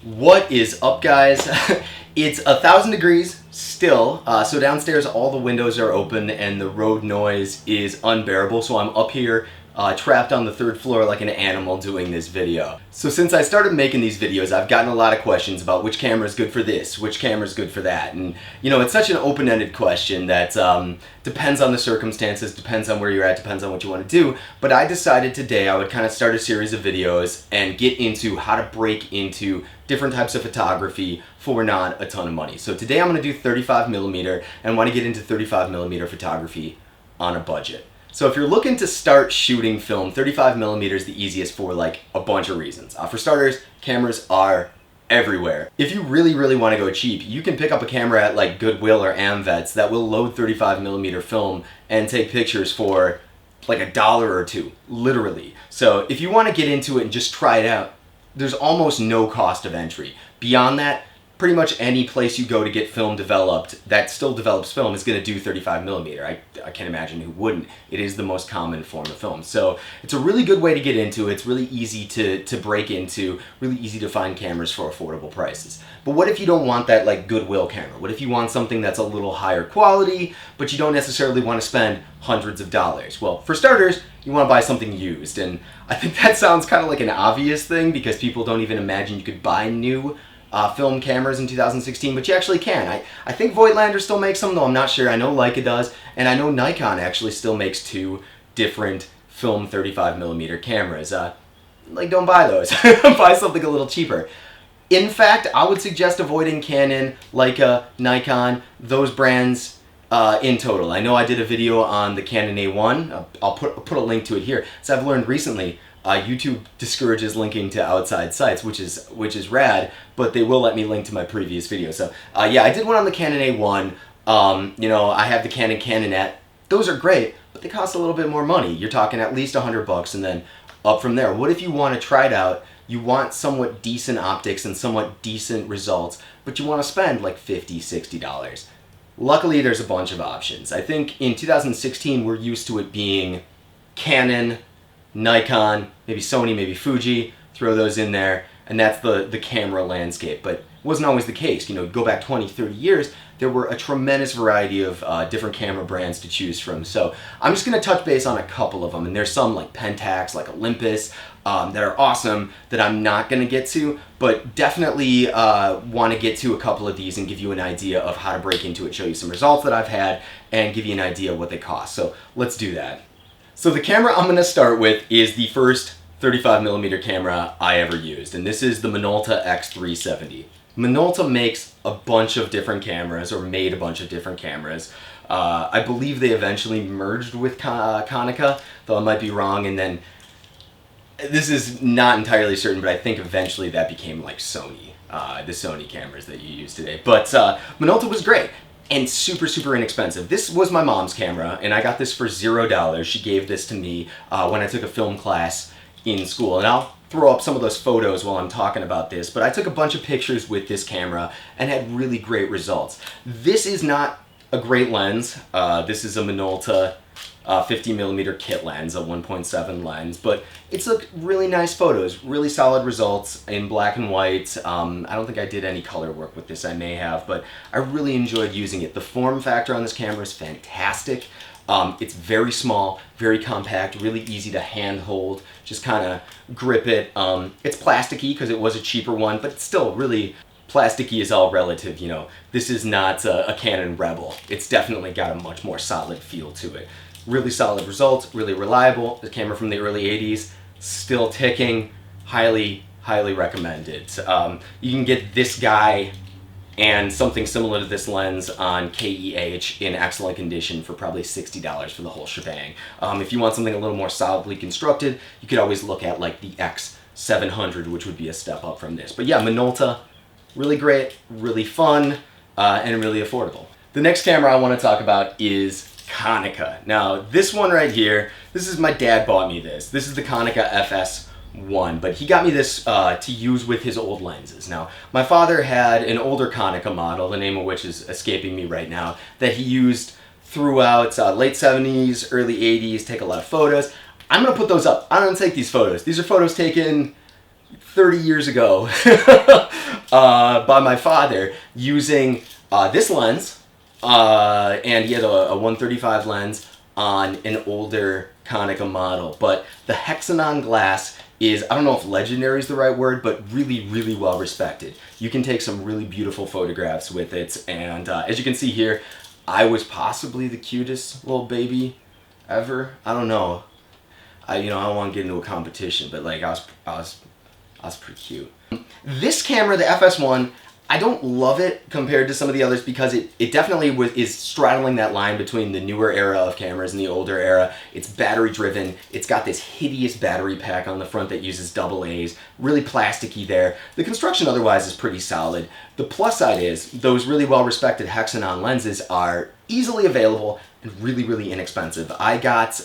What is up, guys? It's 1,000 degrees still, so downstairs all the windows are open and the road noise is unbearable, so I'm up here trapped on the third floor like an animal doing this video. So since I started making these videos, I've gotten a lot of questions about which camera is good for this, which camera is good for that, and you know, it's such an open-ended question that depends on the circumstances, depends on where you're at, depends on what you want to do, but I decided today I would kind of start a series of videos and get into how to break into different types of photography for not a ton of money. So today I'm going to do 35mm and want to get into 35mm photography on a budget. So if you're looking to start shooting film, 35mm is the easiest for like a bunch of reasons. For starters, cameras are everywhere. If you really want to go cheap, you can pick up a camera at like Goodwill or Amvets that will load 35mm film and take pictures for like $1 or $2, literally. So if you want to get into it and just try it out, there's almost no cost of entry. Beyond that, pretty much any place you go to get film developed that still develops film is going to do 35mm. I can't imagine who wouldn't. It is the most common form of film. So it's a really good way to get into. It's really easy to break into, really easy to find cameras for affordable prices. But what if you don't want that like Goodwill camera? What if you want something that's a little higher quality, but you don't necessarily want to spend hundreds of dollars? Well, for starters, you want to buy something used. And I think that sounds kind of like an obvious thing because people don't even imagine you could buy new film cameras in 2016, but you actually can. I think Voigtlander still makes them, though I'm not sure. I know Leica does, and I know Nikon actually still makes 2 different film 35mm cameras. Like, don't buy those. Buy something a little cheaper. In fact, I would suggest avoiding Canon, Leica, Nikon, those brands in total. I know I did a video on the Canon A1. I'll put a link to it here. So I've learned recently, YouTube discourages linking to outside sites, which is rad, but they will let me link to my previous video. So yeah, I did one on the Canon A1. You know, I have the Canon Canonet. Those are great, but they cost a little bit more money. You're talking at least $100 and then up from there. What if you want to try it out? You want somewhat decent optics and somewhat decent results, but you want to spend like $50, $60. Luckily, there's a bunch of options. I think in 2016, we're used to it being Canon, Nikon, maybe Sony, maybe Fuji, throw those in there, and that's the camera landscape. But it wasn't always the case. You know, go back 20, 30 years, there were a tremendous variety of different camera brands to choose from. So I'm just going to touch base on a couple of them, and there's some like Pentax, like Olympus, that are awesome that I'm not going to get to, but definitely want to get to a couple of these and give you an idea of how to break into it, show you some results that I've had, and give you an idea of what they cost. So let's do that. So the camera I'm going to start with is the first 35mm camera I ever used, and this is the Minolta X370. Minolta makes a bunch of different cameras, or made a bunch of different cameras. I believe they eventually merged with Konica, though I might be wrong, and then this is not entirely certain, but I think eventually that became like Sony, the Sony cameras that you use today. But Minolta was great. And super inexpensive. This was my mom's camera, and I got this for $0. She gave this to me when I took a film class in school. And I'll throw up some of those photos while I'm talking about this, but I took a bunch of pictures with this camera and had really great results. This is not a great lens. This is a Minolta 50mm kit lens, a 1.7 lens, but it's a really nice photos, really solid results in black and white. I don't think I did any color work with this, I may have, but I really enjoyed using it. The form factor on this camera is fantastic. It's very small, very compact, really easy to handhold, just kind of grip it. It's plasticky because it was a cheaper one, but it's still really plasticky is all relative, you know. This is not a Canon Rebel. It's definitely got a much more solid feel to it. Really solid results, really reliable. The camera from the early 80s, still ticking, highly recommended. You can get this guy and something similar to this lens on KEH in excellent condition for probably $60 for the whole shebang. If you want something a little more solidly constructed, you could always look at like the X700, which would be a step up from this. But yeah, Minolta, really great, really fun, and really affordable. The next camera I want to talk about is Konica. Now, this one right here, this is my dad bought me this. This is the Konica FS1, but he got me this to use with his old lenses. Now, my father had an older Konica model, the name of which is escaping me right now, that he used throughout late 70s, early 80s, take a lot of photos. I'm going to put those up. I'm going to take these photos. These are photos taken 30 years ago. by my father using this lens, and he had a 135 lens on an older Konica model. But the hexagon glass is, I don't know if legendary is the right word, but really, really well respected. You can take some really beautiful photographs with it, and as you can see here, I was possibly the cutest little baby ever. I don't know. I don't want to get into a competition, but like I was pretty cute. This camera, the FS1, I don't love it compared to some of the others because it definitely is straddling that line between the newer era of cameras and the older era. It's battery driven. It's got this hideous battery pack on the front that uses AA's, really plasticky there. The construction otherwise is pretty solid. The plus side is those really well respected hexagon lenses are easily available and really, really inexpensive. I got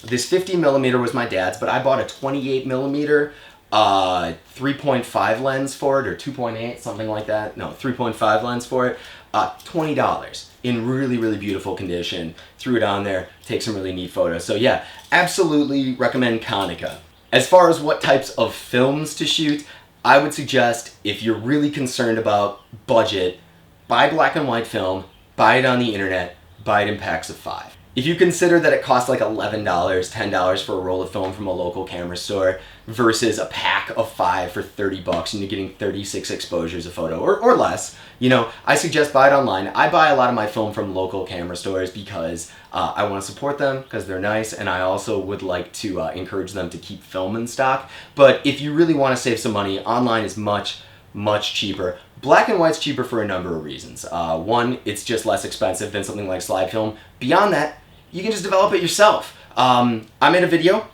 this 50mm was my dad's, but I bought a 28mm 3.5 lens for it, or 2.8, something like that. No, 3.5 lens for it. $20 in really, really beautiful condition. Threw it on there, take some really neat photos. So yeah, absolutely recommend Konica. As far as what types of films to shoot, I would suggest if you're really concerned about budget, buy black and white film, buy it on the internet, buy it in packs of 5. If you consider that it costs like $11, $10 for a roll of film from a local camera store versus a pack of 5 for $30 and you're getting 36 exposures of photo or less, I suggest buy it online. I buy a lot of my film from local camera stores because I want to support them because they're nice, and I also would like to encourage them to keep film in stock. But if you really want to save some money, online is much, much cheaper. Black and white's cheaper for a number of reasons. One, it's just less expensive than something like slide film. Beyond that, you can just develop it yourself. I made a video.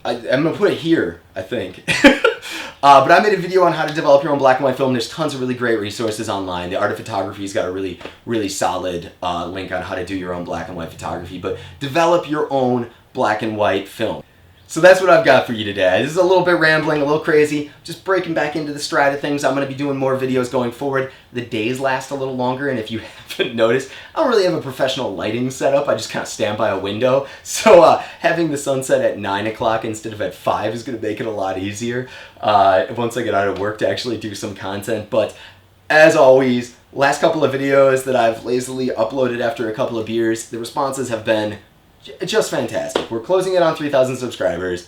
I'm going to put it here, I think. But I made a video on how to develop your own black and white film. There's tons of really great resources online. The Art of Photography's got a really, really solid link on how to do your own black and white photography. But develop your own black and white film. So that's what I've got for you today. This is a little bit rambling, a little crazy, just breaking back into the stride of things. I'm going to be doing more videos going forward. The days last a little longer, and if you haven't noticed, I don't really have a professional lighting setup. I just kind of stand by a window. So having the sunset at 9 o'clock instead of at 5 is going to make it a lot easier once I get out of work to actually do some content. But as always, last couple of videos that I've lazily uploaded after a couple of beers, the responses have been just fantastic. We're closing it on 3,000 subscribers.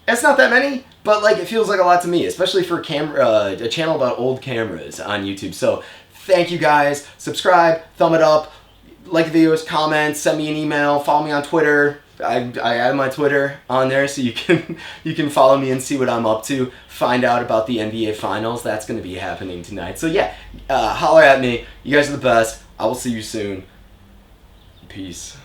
It's not that many, but like it feels like a lot to me, especially for a channel about old cameras on YouTube. So thank you guys. Subscribe, thumb it up, like the videos, comment, send me an email, follow me on Twitter. I have my Twitter on there, so you can follow me and see what I'm up to. Find out about the NBA Finals. That's going to be happening tonight. So yeah, holler at me. You guys are the best. I will see you soon. Peace.